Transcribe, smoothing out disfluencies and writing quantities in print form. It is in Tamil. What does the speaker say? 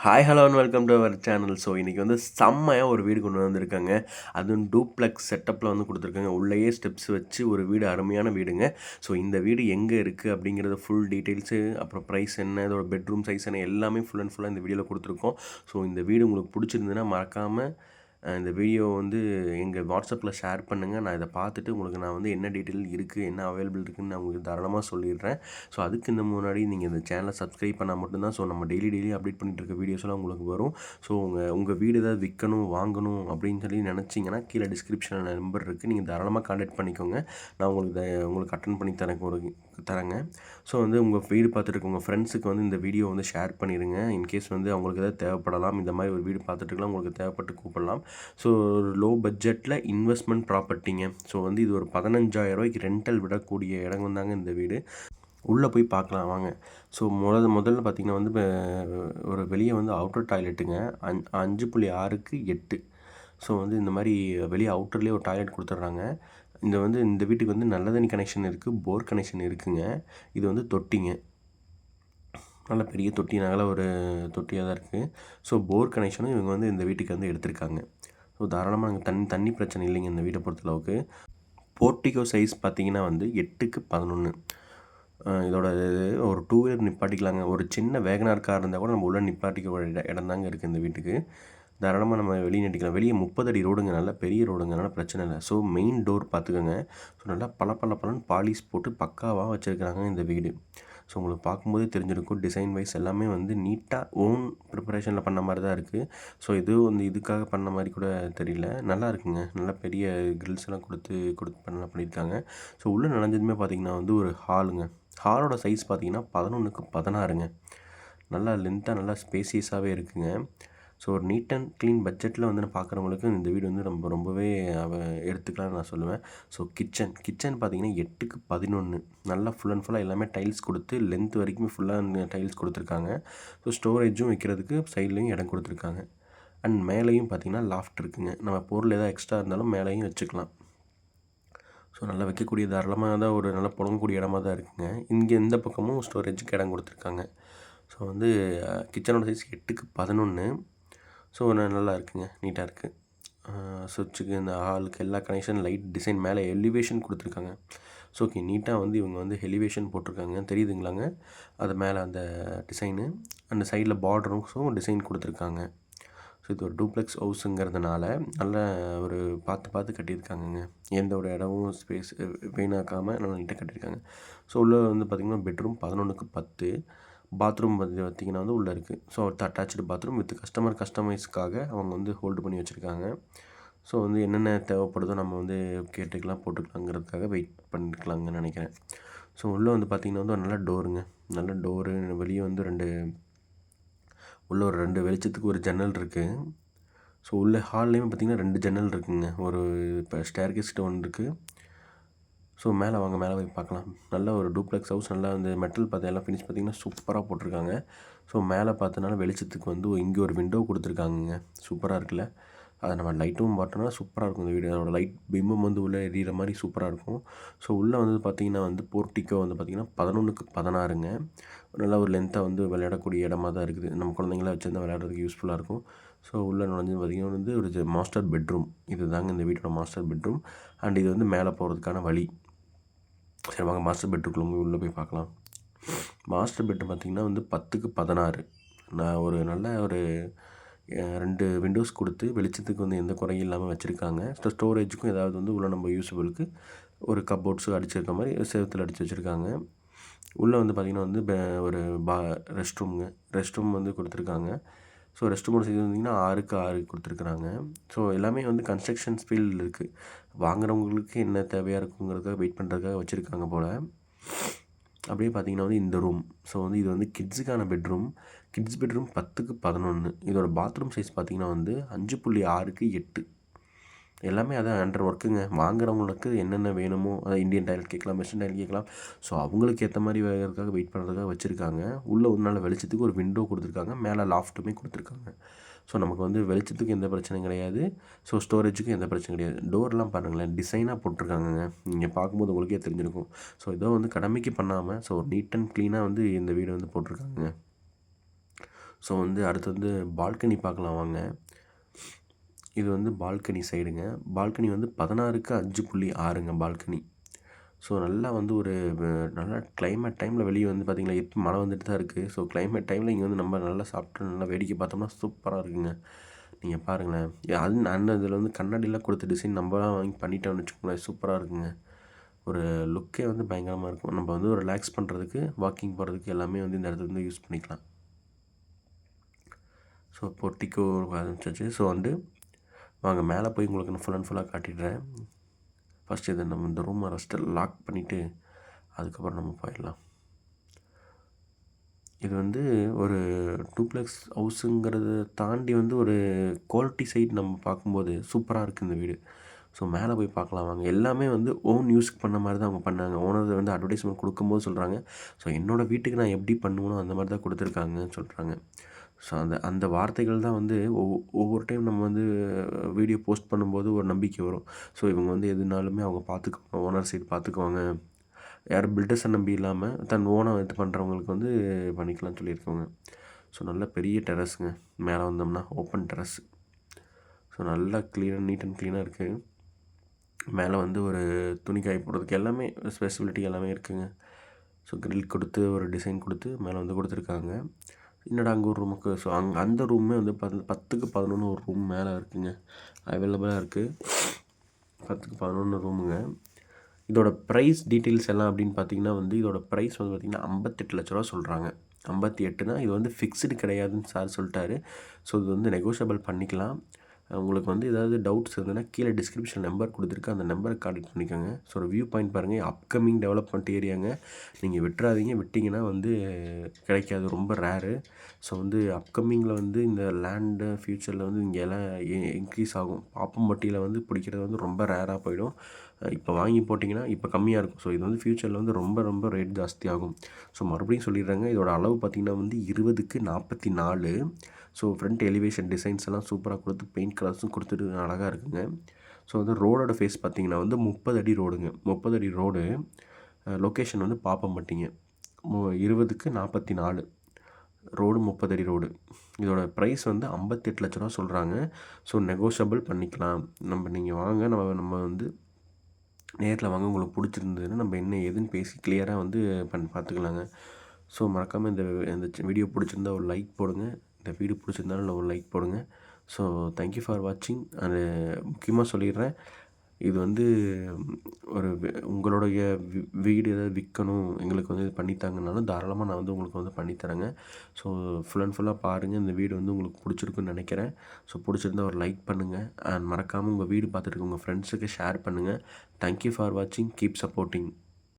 Hi hello and welcome to our channel. So இன்றைக்கி வந்து செம்மையாக ஒரு வீடு கொண்டு வந்திருக்காங்க. அதுவும் டூப்ளெக்ஸ் செட்டப்பில் வந்து கொடுத்துருக்காங்க. உள்ளேயே ஸ்டெப்ஸ் வச்சு ஒரு வீடு, அருமையான வீடுங்க. ஸோ இந்த வீடு எங்கே இருக்குது அப்படிங்கிறது ஃபுல் டீட்டெயில்ஸு, அப்புறம் ப்ரைஸ் என்ன, இதோட பெட்ரூம் சைஸ் என்ன, எல்லாமே ஃபுல் அண்ட் ஃபுல்லாக இந்த வீடியோவில் கொடுத்துருக்கோம். ஸோ இந்த வீடு உங்களுக்கு பிடிச்சிருந்ததுன்னா மறக்காமல் இந்த வீடியோ வந்து எங்கள் வாட்ஸ்அப்பில் ஷேர் பண்ணுங்கள். நான் இதை பார்த்துட்டு உங்களுக்கு நான் வந்து என்ன டீட்டெயில் இருக்குது, என்ன அவைலபிள் இருக்குதுன்னு நான் உங்களுக்கு தாராளமாக சொல்லிடுறேன். ஸோ அதுக்கு இந்த முன்னாடி நீங்கள் இந்த சேனலை சப்ஸ்கிரைப் பண்ணால் மட்டும்தான் ஸோ நம்ம டெய்லி அப்டேட் பண்ணிட்டு இருக்க வீடியோஸ்லாம் உங்களுக்கு வரும். ஸோ உங்கள் வீடு ஏதாவது விற்கணும், வாங்கணும் அப்படின்னு சொல்லி நினச்சிங்கன்னா கீழே டிஸ்கிரிப்ஷனில் நம்பர் இருக்குது. நீங்கள் தாராளமாக கான்டாக்ட் பண்ணிக்கோங்க. நான் உங்களுக்கு அட்டன் பண்ணி தரேங்க. ஸோ வந்து உங்கள் வீடு பார்த்துட்டு உங்கள் ஃப்ரெண்ட்ஸுக்கு வந்து இந்த வீடியோ வந்து ஷேர் பண்ணிடுங்க. இன்கேஸ் வந்து அவங்களுக்கு ஏதாவது தேவைப்படலாம், இந்த மாதிரி ஒரு வீடு பார்த்துட்டுருக்கலாம், உங்களுக்கு தேவைப்பட்டு கூப்பிடலாம். ஸோ லோ பட்ஜெட்டில் இன்வெஸ்ட்மெண்ட் ப்ராப்பர்ட்டிங்க. ஸோ வந்து இது ஒரு 15,000 ரெண்டல் விடக்கூடிய இடம் தாங்க இந்த வீடு. உள்ளே போய் பார்க்கலாம் வாங்க. ஸோ முதல்ல பார்த்திங்கன்னா வந்து ஒரு வெளியே வந்து அவுட்டர் டாய்லெட்டுங்க. 5.6க்கு 8. ஸோ வந்து இந்த மாதிரி வெளியே அவுட்டர்லேயே ஒரு டாய்லெட் கொடுத்துட்றாங்க. இந்த வீட்டுக்கு வந்து நல்ல தண்ணி கனெக்ஷன் இருக்குது, போர் கனெக்ஷன் இருக்குதுங்க. இது வந்து தொட்டிங்க, நல்ல பெரிய தொட்டி, நல்ல ஒரு தொட்டியாக தான் இருக்குது. ஸோ போர் கனெக்ஷனும் இவங்க வந்து இந்த வீட்டுக்கு வந்து எடுத்திருக்காங்க. ஸோ தாராளமாக நாங்கள் தண்ணி பிரச்சனை இல்லைங்க இந்த வீட்டை பொறுத்தளவுக்கு. போர்ட்டிகோ சைஸ் பார்த்திங்கன்னா வந்து 8க்கு 11. இதோட ஒரு 2 வீலர் நிப்பாட்டிக்கலாங்க. ஒரு சின்ன வேகனார் கார் இருந்தால் கூட நம்ம உள்ளே நிப்பாட்டிக்க இடம் தாங்க இருக்குது இந்த வீட்டுக்கு. தாராளமாக நம்ம வெளியே நிட்டிக்கலாம். வெளியே 30 அடி ரோடுங்க, நல்லா பெரிய ரோடுங்க, அதனால் பிரச்சனை இல்லை. ஸோ மெயின் டோர் பார்த்துக்கோங்க. ஸோ நல்லா பளபளன்னு பாலிஷ் போட்டு பக்காவாக வச்சுருக்கிறாங்க இந்த வீடு. ஸோ உங்களுக்கு பார்க்கும்போதே தெரிஞ்சிருக்கும், டிசைன் வைஸ் எல்லாமே வந்து நீட்டாக ஓன் ப்ரிப்பரேஷனில் பண்ண மாதிரி தான் இருக்குது. ஸோ இதுக்காக பண்ண மாதிரி கூட தெரியல, நல்லா இருக்குங்க. நல்லா பெரிய கிரில்ஸ் எல்லாம் கொடுத்து பண்ணியிருக்காங்க. ஸோ உள்ளே நுழைஞ்சதுமே பார்த்திங்கன்னா வந்து ஒரு ஹாலுங்க. ஹாலோட சைஸ் பார்த்திங்கன்னா 11க்கு 16ங்க. நல்லா லென்த்தாக நல்லா ஸ்பேசியஸாகவே இருக்குதுங்க. ஸோ ஒரு நீட் அண்ட் க்ளீன் பட்ஜெட்டில் வந்து நான் பார்க்குறவங்களுக்கு இந்த வீடு வந்து ரொம்பவே எடுத்துக்கலாம்னு நான் சொல்லுவேன். ஸோ கிச்சன் பார்த்திங்கன்னா 8க்கு 11. நல்லா ஃபுல் அண்ட் ஃபுல்லாக எல்லாமே டைல்ஸ் கொடுத்து லென்த் வரைக்குமே ஃபுல்லாக டைல்ஸ் கொடுத்துருக்காங்க. ஸோ ஸ்டோரேஜும் வைக்கிறதுக்கு சைட்லேயும் இடம் கொடுத்துருக்காங்க. அண்ட் மேலேயும் பார்த்திங்கன்னா லாஃப்ட் இருக்குதுங்க. நம்ம பொருள் எதாவது எக்ஸ்ட்ரா இருந்தாலும் மேலேயும் வச்சுக்கலாம். ஸோ நல்லா வைக்கக்கூடிய தாராளமாக தான் ஒரு நல்லா புழங்கக்கூடிய இடமா தான் இருக்குதுங்க. இங்கே இந்த பக்கமும் ஸ்டோரேஜுக்கு இடம் கொடுத்துருக்காங்க. ஸோ வந்து கிச்சனோட சைஸ் 8க்கு 11. ஸோ நல்லா இருக்குங்க, நீட்டாக இருக்குது. சுவிட்சுக்கு இந்த ஹாலுக்கு எல்லா கனெக்ஷன், லைட் டிசைன், மேலே எலிவேஷன் கொடுத்துருக்காங்க. ஸோ ஓகே, நீட்டாக வந்து இவங்க வந்து எலிவேஷன் போட்டிருக்காங்க, தெரியுதுங்களாங்க? அது மேலே அந்த டிசைனு, அந்த சைடில் பார்டரும் டிசைன் கொடுத்துருக்காங்க. ஸோ இது ஒரு டூப்ளெக்ஸ் ஹவுஸுங்கிறதுனால நல்ல ஒரு பார்த்து கட்டியிருக்காங்கங்க. எந்த ஒரு இடமும் ஸ்பேஸ் வீணாக்காமல் நல்லா நீட்டாக கட்டியிருக்காங்க. ஸோ உள்ளே வந்து பார்த்திங்கன்னா பெட்ரூம் 11க்கு 10. பாத்ரூம் வந்து பார்த்திங்கன்னா வந்து உள்ளே இருக்குது. ஸோ அட்டாச்சு பாத்ரூம் வித் கஸ்டமைஸ்க்காக அவங்க வந்து ஹோல்டு பண்ணி வச்சுருக்காங்க. ஸோ வந்து என்னென்ன தேவைப்படுதோ நம்ம வந்து கேட்டுக்கலாம், போட்டுக்கலாங்கிறதுக்காக வெயிட் பண்ணிக்கலாங்கன்னு நினைக்கிறேன். ஸோ உள்ளே வந்து பார்த்திங்கன்னா வந்து நல்ல டோருங்க, நல்ல டோரு. வெளியே வந்து உள்ளே ஒரு 2 வெளிச்சத்துக்கு ஒரு ஜன்னல் இருக்குது. ஸோ உள்ளே ஹால்லேயுமே பார்த்திங்கன்னா 2 ஜன்னல் இருக்குதுங்க. ஒரு இப்போ ஸ்டேர்கேஸ்கிட்ட ஒன்று இருக்குது. ஸோ மேலே வாங்க, மேலே போய் பார்க்கலாம். நல்ல ஒரு டூப்ளெக்ஸ் ஹவுஸ், நல்லா வந்து மெட்டல் எல்லாம் ஃபினிஷ் பார்த்திங்கன்னா சூப்பராக போட்டிருக்காங்க. ஸோ மேலே பார்த்தனால வெளிச்சத்துக்கு வந்து இங்கே ஒரு விண்டோ கொடுத்துருக்காங்கங்க. சூப்பராக இருக்குல்ல? அதை நம்ம லைட்டும் பார்த்தோன்னா சூப்பராக இருக்கும். இந்த வீடு அதோட லைட் பிம்பம் வந்து உள்ளே எரியிற மாதிரி சூப்பராக இருக்கும். ஸோ உள்ளே வந்து பார்த்திங்கன்னா வந்து போர்ட்டிக்கோ வந்து பார்த்திங்கன்னா 11க்கு 16ங்க. நல்லா ஒரு லென்த்தாக வந்து விளையாடக்கூடிய இடமா தான் இருக்குது. நம்ம குழந்தைங்களாம் வச்சுருந்தா விளையாடுறதுக்கு யூஸ்ஃபுல்லாக இருக்கும். ஸோ உள்ளே நுழைஞ்சு பார்த்திங்கன்னா வந்து ஒரு மாஸ்டர் பெட்ரூம். இது தாங்க இந்த வீட்டோட மாஸ்டர் பெட்ரூம். அண்ட் இது வந்து மேலே போகிறதுக்கான வழி. சரி வாங்க, மாஸ்டர் பெட்ரூம்குள்ளே உள்ளே போய் பார்க்கலாம். மாஸ்டர் பெட்ரூம் பார்த்திங்கன்னா வந்து 10க்கு 16. நான் ஒரு நல்ல ஒரு 2 விண்டோஸ் கொடுத்து வெளிச்சத்துக்கு வந்து எந்த குறையும் இல்லாமல் வச்சுருக்காங்க. ஸ்டோரேஜுக்கும் ஏதாவது வந்து உள்ள நம்ம யூஸபிளுக்கு ஒரு கப்போர்ட்ஸு அடிச்சிருக்க மாதிரி செவுத்தில் அடித்து வச்சுருக்காங்க. உள்ளே வந்து பார்த்திங்கன்னா வந்து ஒரு ரெஸ்ட் ரூம் வந்து கொடுத்துருக்காங்க. ஸோ ரெஸ்ட் ரூமோட சைஸ் வந்திங்கன்னா 6க்கு 6 கொடுத்துருக்குறாங்க. ஸோ எல்லாமே வந்து கன்ஸ்ட்ரக்ஷன் ஃபீல்டில் இருக்குது. வாங்குறவங்களுக்கு என்ன தேவையாக இருக்குங்கிறதுக்காக வெயிட் பண்ணுறதுக்காக வச்சுருக்காங்க போல். அப்படியே பார்த்திங்கன்னா வந்து இந்த ரூம். ஸோ வந்து இது வந்து கிட்ஸுக்கான பெட்ரூம். கிட்ஸ் பெட்ரூம் 10க்கு 11. இதோட பாத்ரூம் சைஸ் பார்த்திங்கன்னா வந்து 5.6க்கு 8. எல்லாமே அதான் அண்டர் ஒர்க்குங்க. வாங்குறவங்களுக்கு என்னென்ன வேணுமோ, அதை இந்தியன் டாய்லெட் கேட்கலாம், வெஸ்டர்ன் டாய்லெட் கேட்கலாம். ஸோ அவங்களுக்கு ஏற்ற மாதிரி வேகிறதுக்காக வெயிட் பண்ணுறதுக்காக வச்சுருக்காங்க. உள்ளே ஒரு நாள் வெளிச்சத்துக்கு ஒரு விண்டோ கொடுத்துருக்காங்க, மேலே லாஃப்ட்டுமே கொடுத்துருக்காங்க. ஸோ நமக்கு வந்து வெளிச்சத்துக்கு எந்த பிரச்சனையும் கிடையாது. ஸோ ஸ்டோரேஜுக்கும் எந்த பிரச்சனையும் கிடையாது. டோர்லாம் பாருங்களேன், டிசைனாக போட்டிருக்காங்கங்க. நீங்கள் பார்க்கும்போது உங்களுக்கே தெரிஞ்சிருக்கும். ஸோ வந்து கடமைக்கு பண்ணாமல் ஸோ நீட் அண்ட் க்ளீனாக வந்து இந்த வீடு வந்து போட்டிருக்காங்க. ஸோ வந்து அடுத்து வந்து பால்கனி பார்க்கலாம் வாங்க. இது வந்து பால்கனி சைடுங்க. பால்கனி வந்து 16க்கு 5.6ங்க பால்கனி. ஸோ நல்லா வந்து ஒரு நல்லா கிளைமேட் டைமில் வெளியே வந்து பார்த்திங்கன்னா இப்போ மழை வந்துட்டு தான் இருக்குது. ஸோ கிளைமேட் டைமில் இங்கே வந்து நம்ம நல்லா சாப்பிட்டு நல்லா வேடிக்கை பார்த்தோம்னா சூப்பராக இருக்குங்க. நீங்கள் பாருங்களேன். அந்த இதில் வந்து கண்ணாடிலாம் கொடுத்த டிசைன் நம்மளாம் வாங்கி பண்ணிட்டோம்னு வச்சுக்கோங்களேன், சூப்பராக இருக்குங்க. ஒரு லுக்கே வந்து பயங்கரமாக இருக்கும். நம்ம வந்து ஒரு ரிலாக்ஸ் பண்ணுறதுக்கு, வாக்கிங் போகிறதுக்கு எல்லாமே வந்து இந்த இடத்துல வந்து யூஸ் பண்ணிக்கலாம். ஸோ போர்ட்டிக்கோ ஆரம்பிச்சாச்சு. ஸோ வந்து வாங்க மேலே போய் உங்களுக்கு நான் ஃபுல் அண்ட் ஃபுல்லாக காட்டிடுறேன். ஃபஸ்ட்டு இதை நம்ம இந்த ரூமை ஃபஸ்ட்டு லாக் பண்ணிவிட்டு அதுக்கப்புறம் நம்ம போயிடலாம். இது வந்து ஒரு டூப்ளெக்ஸ் ஹவுஸுங்கிறத தாண்டி வந்து ஒரு குவாலிட்டி சைட் நம்ம பார்க்கும்போது சூப்பராக இருக்குது இந்த வீடு. ஸோ மேலே போய் பார்க்கலாம் வாங்க. எல்லாமே வந்து ஓன் யூஸ்க்கு பண்ண மாதிரி தான் அவங்க பண்ணாங்க. ஓனர் வந்து அட்வர்டைஸ்மெண்ட் கொடுக்கும்போது சொல்கிறாங்க, ஸோ என்னோடய வீட்டுக்கு நான் எப்படி பண்ணுவேனோ அந்த மாதிரி தான் கொடுத்துருக்காங்கன்னு சொல்கிறாங்க. ஸோ அந்த வார்த்தைகள் தான் வந்து ஒவ்வொரு டைம் நம்ம வந்து வீடியோ போஸ்ட் பண்ணும்போது ஒரு நம்பிக்கை வரும். ஸோ இவங்க வந்து எதுனாலுமே அவங்க பார்த்துக்குவாங்க, ஓனர் சைடு பார்த்துக்குவாங்க. யாரும் பில்டர்ஸை நம்பி இல்லாமல் தன் ஓனாக இது பண்ணுறவங்களுக்கு வந்து பண்ணிக்கலாம்னு சொல்லியிருக்காங்க. ஸோ நல்ல பெரிய டெரஸுங்க. மேலே வந்தோம்னா ஓப்பன் டெரஸ். ஸோ நல்லா நீட் அண்ட் க்ளீனாக இருக்குது. மேலே வந்து ஒரு துணி காய போடுறதுக்கு எல்லாமே ஸ்பெசிபிலிட்டி எல்லாமே இருக்குதுங்க. ஸோ கிரில் கொடுத்து ஒரு டிசைன் கொடுத்து மேலே வந்து கொடுத்துருக்காங்க. என்னடா அங்கே ஒரு ரூமுக்கு, ஸோ அந்த ரூமே வந்து 10க்கு 11 ஒரு ரூம் மேலே இருக்குதுங்க, அவைலபிளாக இருக்குது. 10க்கு 11 ரூமுங்க. இதோட ப்ரைஸ் டீட்டெயில்ஸ் எல்லாம் அப்படின்னு பார்த்தீங்கன்னா வந்து இதோட ப்ரைஸ் வந்து பார்த்திங்கன்னா 58 லட்ச ரூபா சொல்கிறாங்க. 58னா இது வந்து ஃபிக்ஸ்டு கிடையாதுன்னு சார் சொல்லிட்டாரு. ஸோ இது வந்து நெகோஷியபிள் பண்ணிக்கலாம். உங்களுக்கு வந்து ஏதாவது டவுட்ஸ் இருந்ததுன்னா கீழே டிஸ்கிரிப்ஷன் நம்பர் கொடுத்துருக்கு, அந்த நம்பரை கான்டெக்ட் பண்ணிக்கோங்க. ஸோ ஒரு வியூ பாயிண்ட் பாருங்கள், அப்கமிங் டெவலப்மெண்ட் ஏரியாங்க. நீங்கள் விட்டுறாதீங்க, விட்டிங்கன்னா வந்து கிடைக்காது, ரொம்ப ரேரு. ஸோ வந்து அப்கமிங்கில் வந்து இந்த லேண்டு ஃப்யூச்சரில் வந்து இங்கே எல்லாம் இன்க்ரீஸ் ஆகும். பாப்பம்பட்டியில் வந்து பிடிக்கிறது வந்து ரொம்ப ரேராக போயிடும். இப்போ வாங்கி போட்டிங்கன்னா இப்போ கம்மியாக இருக்கும். ஸோ இது வந்து ஃப்யூச்சரில் வந்து ரொம்ப ரொம்ப ரேட் ஜாஸ்தி ஆகும். ஸோ மறுபடியும் சொல்லிடுறாங்க, இதோட அளவு பார்த்திங்கன்னா வந்து 20க்கு 44. ஸோ ஃப்ரண்ட் எலிவேஷன் டிசைன்ஸ் எல்லாம் சூப்பராக கொடுத்து பெயிண்ட் கலர்ஸும் கொடுத்துட்டு அழகாக இருக்குங்க. ஸோ வந்து ரோடோட ஃபேஸ் பார்த்திங்கன்னா வந்து 30 அடி ரோடுங்க. 30 அடி ரோடு. லொக்கேஷன் வந்து பாப்பம்பட்டிங்க. 20க்கு 44 ரோடு, 30 அடி ரோடு. இதோட ப்ரைஸ் வந்து 58 லட்ச ரூபா சொல்கிறாங்க. ஸோ நெகோஷியபிள் பண்ணிக்கலாம். நீங்கள் வாங்க, நம்ம வந்து நேரில் வாங்க. உங்களுக்கு பிடிச்சிருந்ததுன்னா நம்ம என்ன ஏதுன்னு பேசி கிளியராக வந்து பார்த்துக்கலாங்க. ஸோ மறக்காமல் இந்த வீடியோ பிடிச்சிருந்தா ஒரு லைக் போடுங்க. இந்த வீடியோ பிடிச்சிருந்தாலும் ஒரு லைக் போடுங்க. ஸோ தேங்க்யூ ஃபார் வாட்சிங். அது முக்கியமாக சொல்லிடுறேன், இது வந்து ஒரு உங்களுடைய வீடு ஏதாவது விற்கணும், எங்களுக்கு வந்து இது பண்ணித்தாங்கனாலும் தாராளமாக நான் வந்து உங்களுக்கு வந்து பண்ணித்தரேங்க. ஸோ ஃபுல் அண்ட் ஃபுல்லாக பாருங்கள். இந்த வீடு வந்து உங்களுக்கு பிடிச்சிருக்குன்னு நினைக்கிறேன். ஸோ பிடிச்சிருந்தா ஒரு லைக் பண்ணுங்கள். அண்ட் மறக்காமல் உங்கள் வீடு பார்த்துட்டு உங்கள் ஃப்ரெண்ட்ஸுக்கு ஷேர் பண்ணுங்கள். தேங்க்யூ ஃபார் வாட்சிங். Keep supporting.